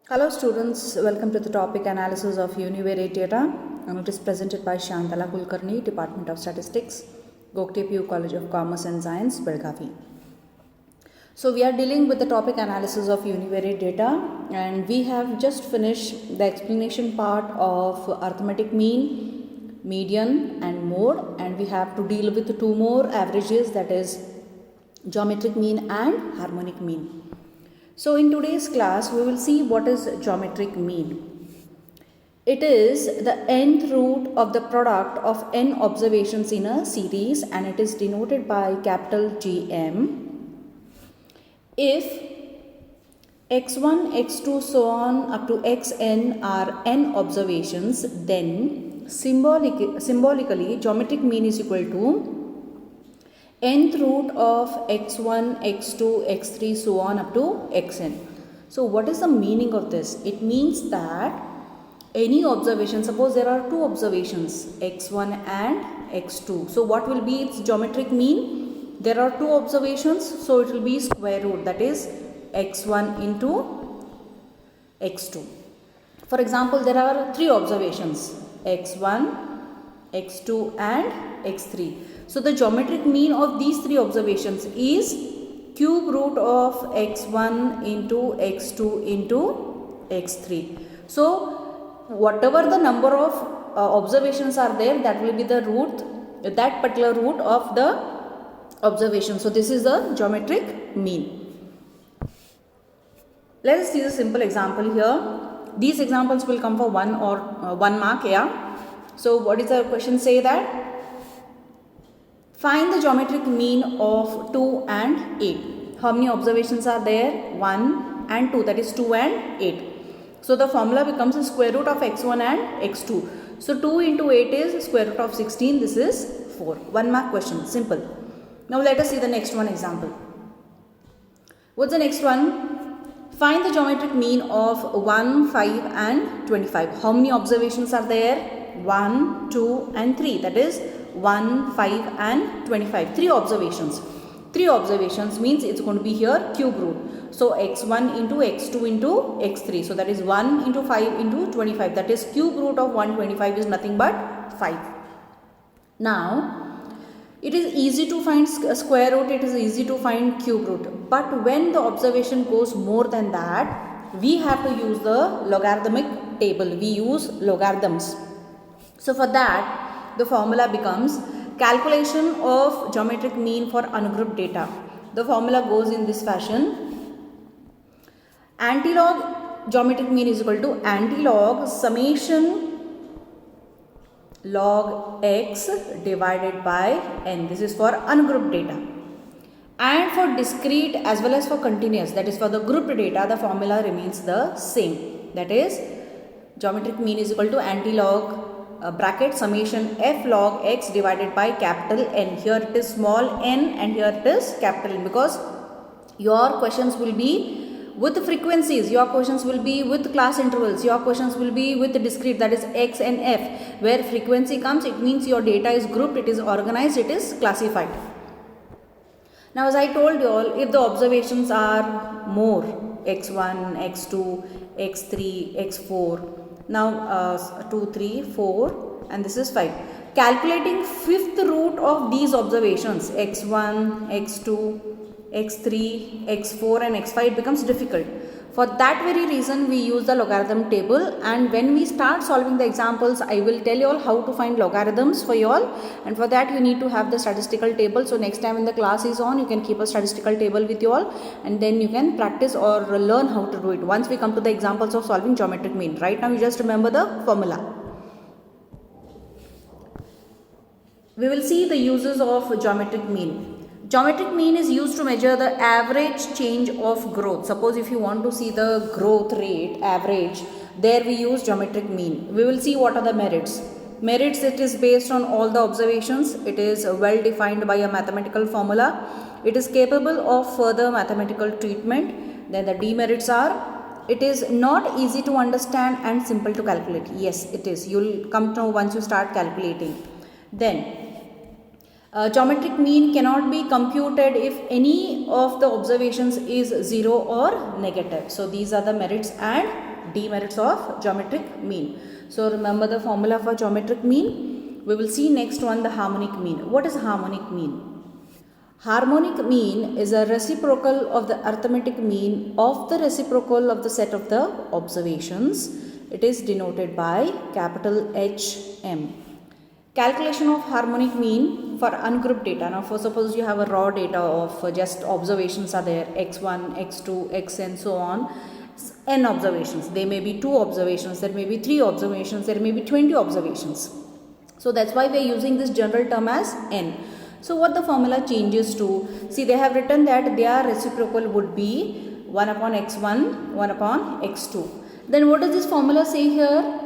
Hello students, welcome to the topic analysis of univariate data, and it is presented by Shantala Kulkarni, Department of Statistics, Gokte PU College of Commerce and Science, Belgavi. So we are dealing with the topic analysis of univariate data, and we have just finished the explanation part of arithmetic mean, median and mode, and we have to deal with two more averages, that is geometric mean and harmonic mean. So in today's class, we will see what is geometric mean. It is the nth root of the product of n observations in a series, and it is denoted by capital GM. If x1, x2, so on up to xn are n observations, then symbolically geometric mean is equal to nth root of x1, x2, x3, so on up to xn. So what is the meaning of this? It means that any observation, suppose there are two observations x1 and x2. So what will be its geometric mean? There are two observations, so it will be square root, that is x1 into x2. For example, there are three observations x1, x2 and x3. So the geometric mean of these three observations is cube root of x1 into x2 into x3. So whatever the number of observations are there, that will be the root, that particular root of the observation. So this is the geometric mean. Let us see the simple example here. These examples will come for 1 mark. Yeah. So what is the question? Say that find the geometric mean of 2 and 8. How many observations are there? 1 and 2, that is 2 and 8. So the formula becomes the square root of x1 and x2. So 2 into 8 is square root of 16. This is 4. 1 mark question. Simple. Now let us see the next one example. What's the next one? Find the geometric mean of 1, 5 and 25. How many observations are there? 1, 2 and 3. That is 1, 5 and 25. 3 observations. 3 observations means it's going to be here cube root. So x1 into x2 into x3. So that is 1 into 5 into 25. That is cube root of 125 is nothing but 5. Now it is easy to find square root, it is easy to find cube root. But when the observation goes more than that, we have to use the logarithmic table. We use logarithms. So for that, the formula becomes calculation of geometric mean for ungrouped data. The formula goes in this fashion. Antilog geometric mean is equal to antilog summation log x divided by n. This is for ungrouped data. And for discrete as well as for continuous, that is for the grouped data, the formula remains the same. That is geometric mean is equal to antilog bracket summation f log x divided by capital N. Here it is small n and here it is capital N, because your questions will be with frequencies, your questions will be with class intervals, your questions will be with discrete, that is x and f. Where frequency comes, it means your data is grouped, it is organized, it is classified. Now as I told you all, if the observations are more, x1, x2, x3, x4, now 2, 3, 4 and this is 5. Calculating fifth root of these observations x1, x2, x3, x4 and x5 becomes difficult. For that very reason we use the logarithm table, and when we start solving the examples I will tell you all how to find logarithms for you all, and for that you need to have the statistical table. So next time when the class is on, you can keep a statistical table with you all, and then you can practice or learn how to do it once we come to the examples of solving geometric mean. Right now you just remember the formula. We will see the uses of geometric mean. Geometric mean is used to measure the average change of growth. Suppose if you want to see the growth rate, average, there we use geometric mean. We will see what are the merits. Merits, it is based on all the observations. It is well defined by a mathematical formula. It is capable of further mathematical treatment. Then the demerits are, it is not easy to understand and simple to calculate. Yes, it is. You will come to know once you start calculating. Then geometric mean cannot be computed if any of the observations is 0 or negative. So these are the merits and demerits of geometric mean. So remember the formula for geometric mean. We will see next one, the harmonic mean. What is harmonic mean? Harmonic mean is a reciprocal of the arithmetic mean of the reciprocal of the set of the observations. It is denoted by capital HM. Calculation of harmonic mean for ungrouped data. Now for suppose you have a raw data of just observations are there, x1, x2, xn, so on, n observations. There may be 2 observations, there may be 3 observations, there may be 20 observations. So that's why we are using this general term as n. So what the formula changes to, see they have written that their reciprocal would be 1 upon x1, 1 upon x2. Then what does this formula say here?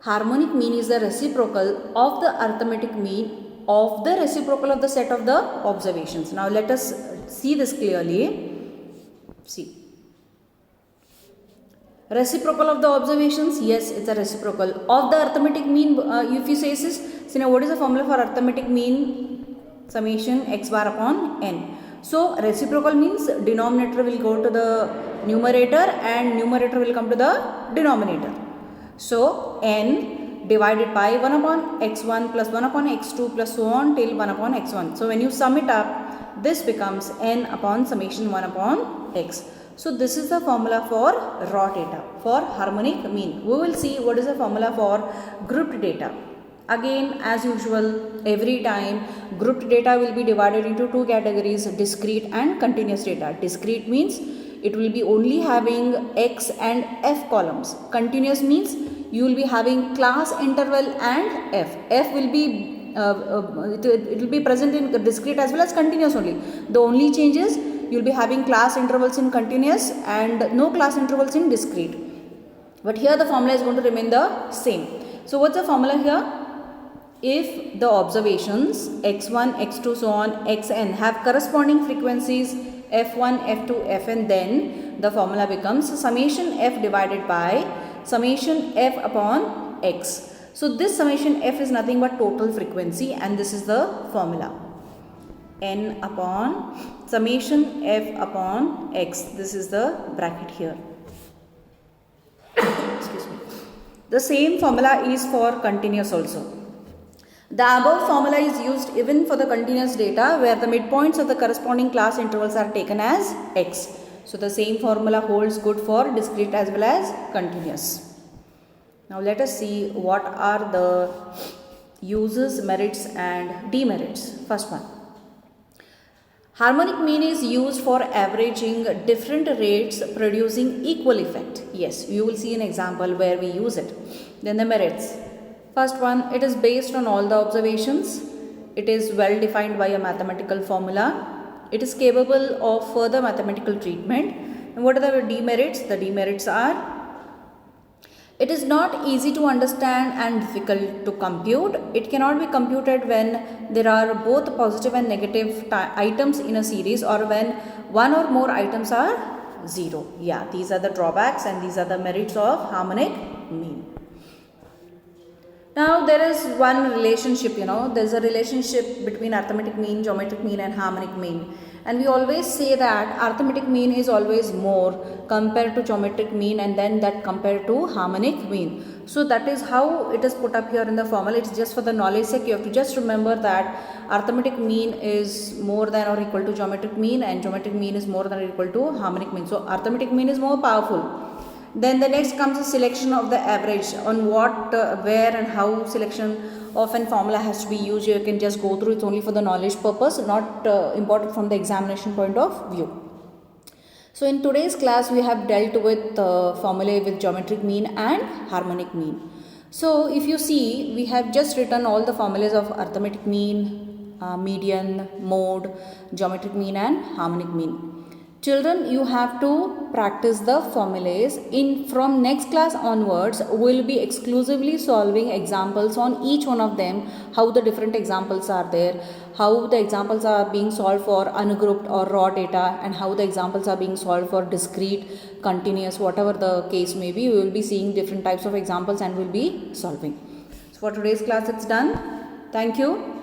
Harmonic mean is the reciprocal of the arithmetic mean of the reciprocal of the set of the observations. Now let us see this clearly. See. Reciprocal of the observations, yes, it's a reciprocal of the arithmetic mean. If you say this, so now what is the formula for arithmetic mean? Summation x bar upon n. So reciprocal means denominator will go to the numerator and numerator will come to the denominator. So n divided by 1 upon x1 plus 1 upon x2 plus so on till 1 upon x1. So when you sum it up, this becomes n upon summation 1 upon x. So this is the formula for raw data, for harmonic mean. We will see what is the formula for grouped data. Again, as usual, every time grouped data will be divided into 2 categories, discrete and continuous data. Discrete means it will be only having x and f columns. Continuous means you will be having class interval and f. F will be it will be present in discrete as well as continuous only. The only change is you will be having class intervals in continuous and no class intervals in discrete. But here the formula is going to remain the same. So what's the formula here? If the observations x1, x2, so on, xn have corresponding frequencies f1, f2, fn, then the formula becomes summation f divided by summation f upon x. So this summation f is nothing but total frequency and this is the formula. N upon summation f upon x. This is the bracket here. Excuse me. The same formula is for continuous also. The above formula is used even for the continuous data where the midpoints of the corresponding class intervals are taken as x. So the same formula holds good for discrete as well as continuous. Now let us see what are the uses, merits and demerits. First one. Harmonic mean is used for averaging different rates producing equal effect. Yes, you will see an example where we use it. Then the merits. First one, it is based on all the observations. It is well defined by a mathematical formula. It is capable of further mathematical treatment. And what are the demerits? The demerits are, it is not easy to understand and difficult to compute. It cannot be computed when there are both positive and negative items in a series or when one or more items are 0. Yeah, these are the drawbacks and these are the merits of harmonic mean. Now there is one relationship, there is a relationship between arithmetic mean, geometric mean and harmonic mean. And we always say that arithmetic mean is always more compared to geometric mean and then that compared to harmonic mean. So that is how it is put up here in the formula. It's just for the knowledge sake. You have to just remember that arithmetic mean is more than or equal to geometric mean and geometric mean is more than or equal to harmonic mean. So arithmetic mean is more powerful. Then the next comes the selection of the average on what, where and how selection of an formula has to be used. You can just go through, it's only for the knowledge purpose, not important from the examination point of view. So in today's class we have dealt with formulae with geometric mean and harmonic mean. So if you see, we have just written all the formulas of arithmetic mean, median, mode, geometric mean and harmonic mean. Children, you have to practice the formulas. From next class onwards, we will be exclusively solving examples on each one of them, how the different examples are there, how the examples are being solved for ungrouped or raw data, and how the examples are being solved for discrete, continuous, whatever the case may be. We will be seeing different types of examples and we will be solving. So for today's class, it's done. Thank you.